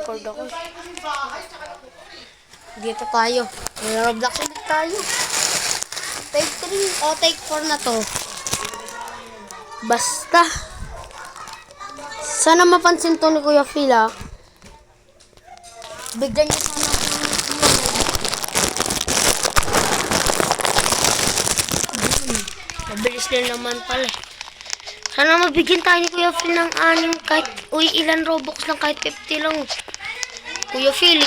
nagre-record ako. Dito tayo. Roblox ulit tayo. Take 3 o take 4 na to. Basta. Sana mapansin to ni Kuya Phil, ah. Bigyan niyo sana ako ng mabilis din naman pala. Sana mabigyan tayo ni Kuya Phil ng 6 kahit, ilan Robux lang, kahit 50 lang. Kuya Phil,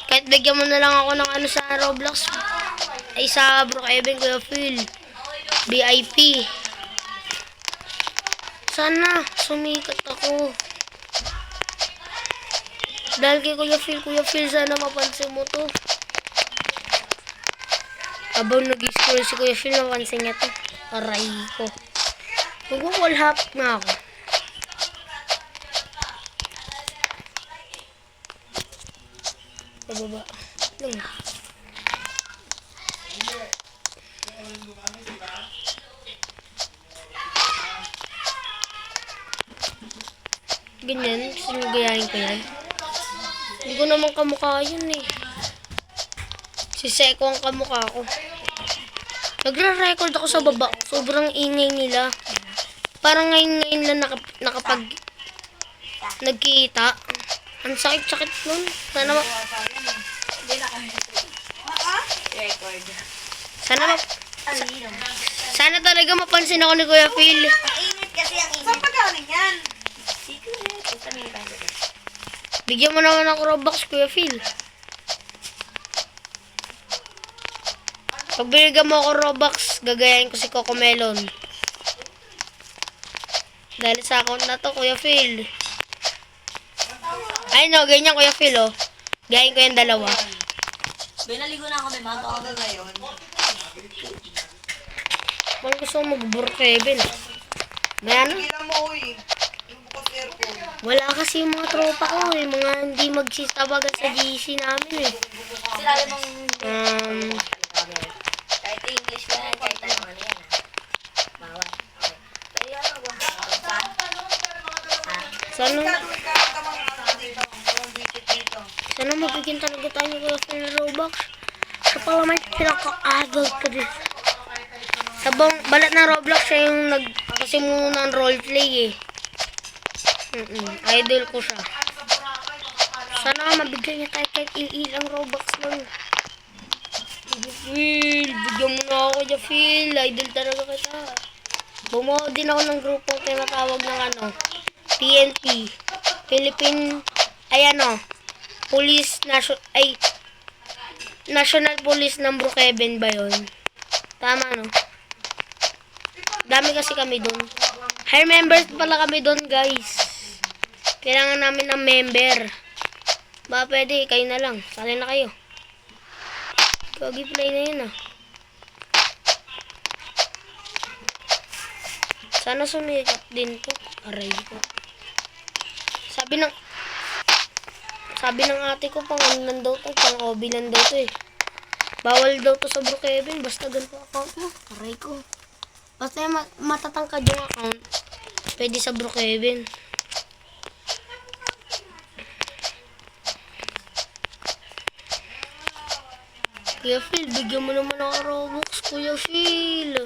kahit bigyan mo na lang ako ng ano sa Roblox. Ay, sa Brookhaven, Kuya Phil. VIP. Sana sumikat ako. Dahil kay Kuya Phil, sana mapansin mo to. Habang nag-scroll si Kuya Phil, mapansin niya to. Aray ko. Mag-wall hop na ako. Pababa. Lang. Ganyan, sinugayahin ko yan. Hindi ko naman kamukha yun eh. Si Seko ang kamukha ko. Nagre-record ako sa baba. Sobrang ingay nila. Parang ngayon lang nakapag nagkita. Ang sakit-sakit nun. Sana talaga mapansin ako ni Kuya Phil. Ang init kasi ang init. Saan pa galing yan? Bigyan mo naman ako Robux, Kuya Phil. Pag binigyan mo ako Robux, gagayahin ko si Coco Melon. Dahil sa account na to, Kuya Phil. Ay no, ganyan Kuya Phil, oh. Gayahin ko yung dalawa. Binaligo na ako, may mato ako ngayon. Kung gusto mo mag-Brookhaven. May ano? Wala kasi yung mga tropa ko eh. Mga hindi magsitabagan sa GC namin eh. Sinabi mong kahit English mo yan, kahit ano yan. Bawal. Sana mabigyan talaga tayo ng Kuya Phil Robux. Sa pala may pinaka-adult ko din. Sabang balat na Roblox siya yung nagkasimuno ng roleplay eh. Idol ko siya. Sana mabigyan niya tayo kahit ilang Robux lang. Phil, bigyan mo na ako Kuya Phil. Idol talaga kita. Bumuo din ako ng grupong tinatawag ng ano, PNP. Philippine, Police, National Police ng Brookhaven ba yun? Tama, no? Dami kasi kami doon. Hire members pala kami doon, guys. Kailangan namin ng member. Ba, pwede, kayo na lang. Sali na kayo. Kagi play na yun, ah. Sana sumikat din to. Aray ko. Sabi ng ate ko, pang ano daw to, pang OB lang daw to eh. Bawal daw to sa Brookhaven, basta ganito account mo. Aray ko. Basta matatangkad yung account, pwede sa Brookhaven. Kuya Phil, bigyan mo naman ako Robux, Kuya Phil.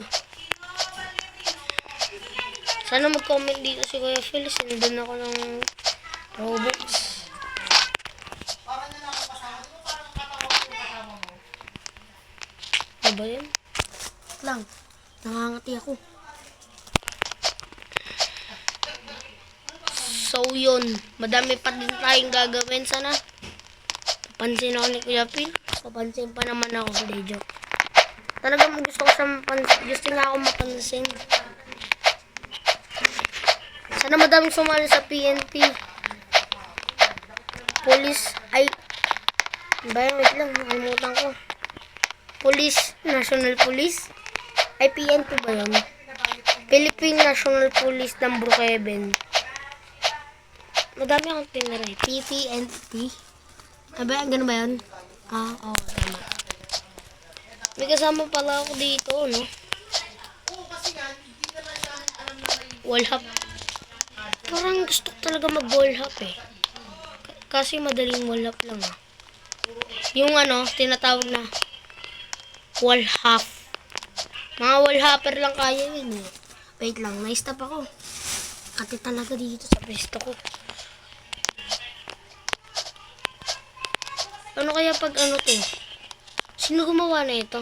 Sana mag-comment dito si Kuya Phil, sinundan ako ng Robux. Ano ba yan? Lang, nangangati ako. So yun, madami pa din tayong gagawin. Sana papansin ako ni Kuya Phil. Papansin pa naman ako sa joke. Talagang gusto ko gusto nga ako mapansin. Sana madaming sumali sa PNP. Police, wait lang, nakalimutan ko. Police, National Police. PNP ba yun? Philippine National Police ng Brookhaven. Madami akong tinry. PPNP. Ganun ba yun? Oo, tama. May kasama pala ako dito, no? Wall hop. Parang gusto ko talaga mag-wall hop eh. Kasi madaling wall up lang ah. Yung ano, tinatawag na wall half. Mga wall hopper lang kaya yun eh. Wait lang, na-stop ako. Kati talaga dito sa pwesto ko. Ano kaya pag ano to? Sino gumawa na ito?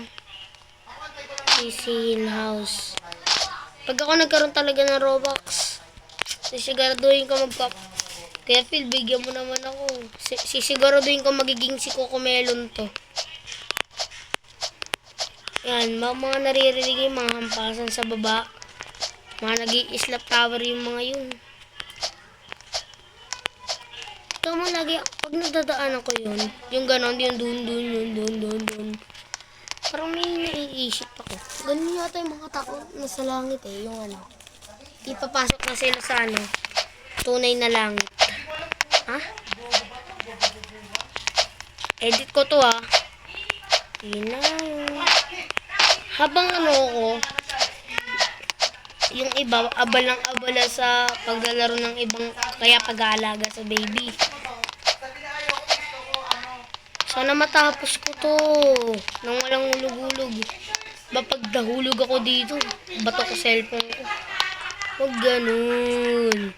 CC House. Pag ako nagkaroon talaga ng Robux, sisiguraduhin ko Kaya Phil, bigyan mo naman ako. Sisiguraduhin ko magiging si Cocomelon to. Yan, mga naririnig yung mga hampasan sa baba. Mga nag-i-slap tower yung mga yun. Ito mo lagi, pag nadadaanan ko yun, yung ganon, yung dun. Parang may naiisip ako. Ganun yata yung mga tao nasa langit eh, yung ano. Ipapasok na sila sa ano, tunay na langit. Ha? Edit ko to ah. Yun na. Habang ano ko, yung iba, abala sa paglalaro ng ibang, kaya pag-aalaga sa baby. Sana matapos ko to nang walang hulog-hulog. Pag nahulog ako dito, bato ko cellphone ko. Huwag ganun.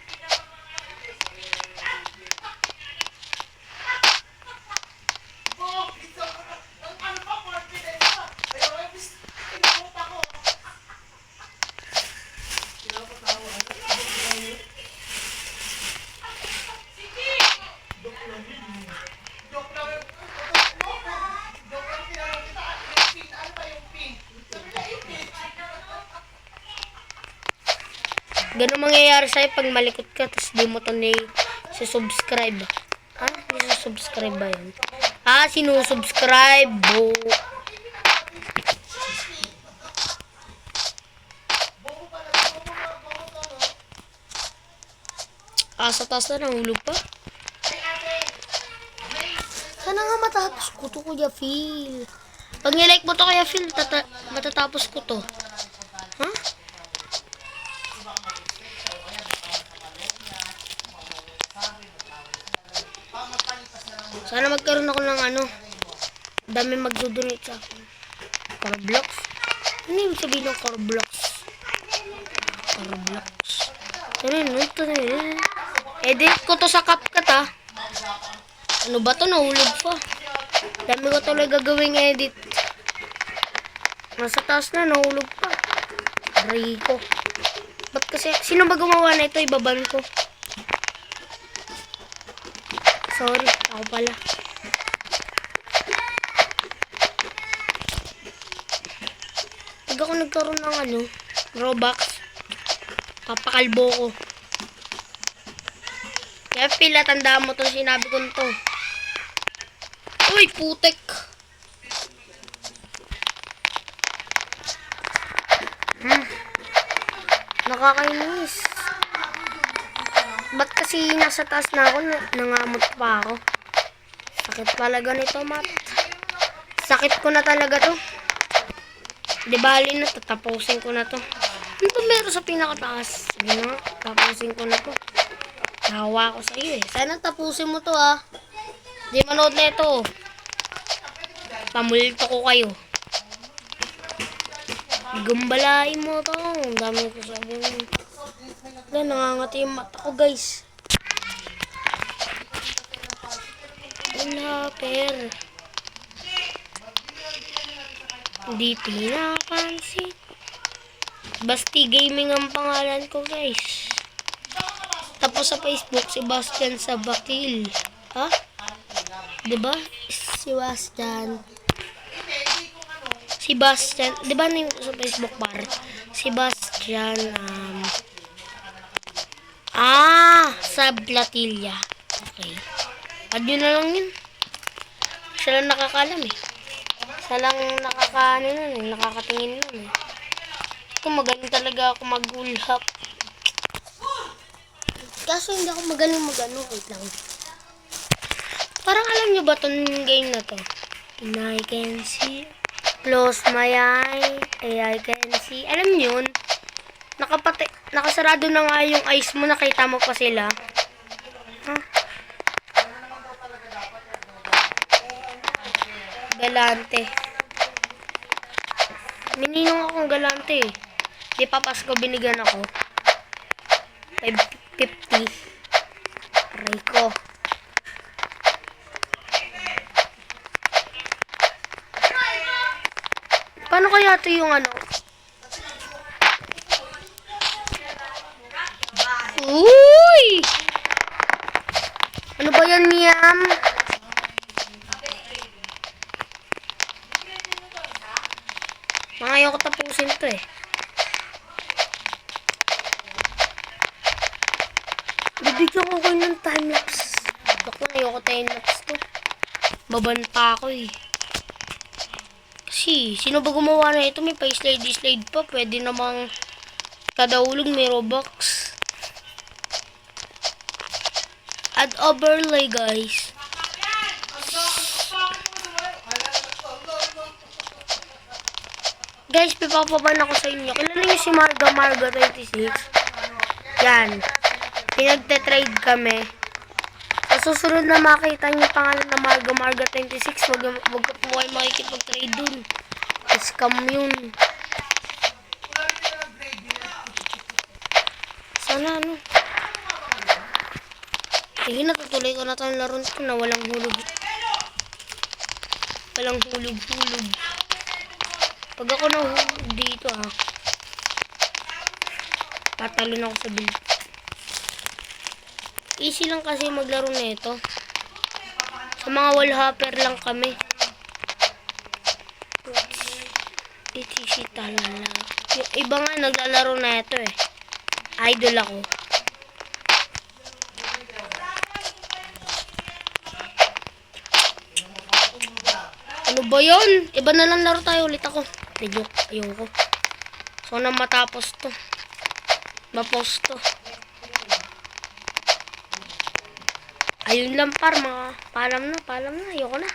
Ganun mangyayari sa'yo pag malikot ka tapos di mo to subscribe. Ha? Subscribe ba yun? Sinusubscribe. Sa taas na nahulog pa. Sana nga matapos ko to, Kuya Phil. Pag nilike mo to, Kuya Phil, matatapos ko to. Ha? Sana magkaroon ako ng ano, dami magdodonate sa akin. Carblox? Ano yung sabihin ng Carblox? Carblox. Ano yun? Edit ko to sa CapCut ah. Ano ba to? Nahulog pa. Dami ko tuloy gagawing edit. Nasa taas na, nahulog pa. Rico. Ba't kasi, sino ba gumawa na ito? Ibaban ko. Sorry, ako pala. Pag ako nagkaroon ng ano, Robux, papakalbo ko. Kaya pila, tandaan mo itong sinabi ko nito. Uy, putek! Nakakainis. Ba't kasi nasa taas na ako, nangamot pa ako. Sakit pala ganito, Mat. Sakit ko na talaga to. Di bali na, tatapusin ko na to. Ano ba meron sa pinakataas? Sige na, tapusin ko na to. Nahawa ko sa iyo eh. Sana tapusin mo to ah. Di manood na ito. Pamulto ko kayo. Gumbalain mo to. Ang dami ko sabihin. Wala, nangangati yung mata ko, guys. Wala, per. Hindi pinapansin. Basti Gaming ang pangalan ko, guys. Tapos sa Facebook, Sebastian Sabakil. Ha? Diba? Sebastian. Diba na yung sa Facebook bar? Sebastian, Sablatilla. Okay. Add nyo na lang yun. Siya lang nakakalam eh. Siya lang nakakatingin nun eh. Kung magaling talaga ako mag-ulhap. Kaso hindi ako magaling mag-ano. Wait lang. Parang alam nyo ba itong game na to? And I can see. Close my eye. I can see. Alam nyo yun? Nakasarado na nga yung eyes mo. Nakita mo pa sila. Ha? Galante. Mininong akong galante eh. Di pa Pasko binigyan ako. 550. Aray ko. Paano kaya ito yung ano? Uy! Ano ba yan, Miam? Mga ayoko tapusin to eh. Bibigyan ko kayo ng timelapse. Ako na ayoko timelapse to. Baban pa ako eh. Kasi, sino ba gumawa na ito? May pa-slide pa. Pwede namang kada ulog may Robux. Add overlay, guys. Guys, pipapaban ako sa inyo. Kilala niyo si Marga 26? Yan. Pinagte-trade kami. Sa susunod na makita niyo yung pangalan na Marga 26, wag ka po kayo makikipag-trade dun. Scam yun. Sana ano. Sige, natutuloy ko na tayong laron ko na walang hulog. Walang hulog-hulog. Pag ako nahulog dito tatalon ako sa build. Easy lang kasi maglaro na ito. Sa mga wallhopper lang kami. Easy talala. Yung iba nga naglalaro na ito eh. Idol ako. Ano ba yun? Iba na lang laro tayo ulit ako. Joke, ayoko. So na matapos to. Mapos to. Ayun lang par, mga paalam na. Ayoko na.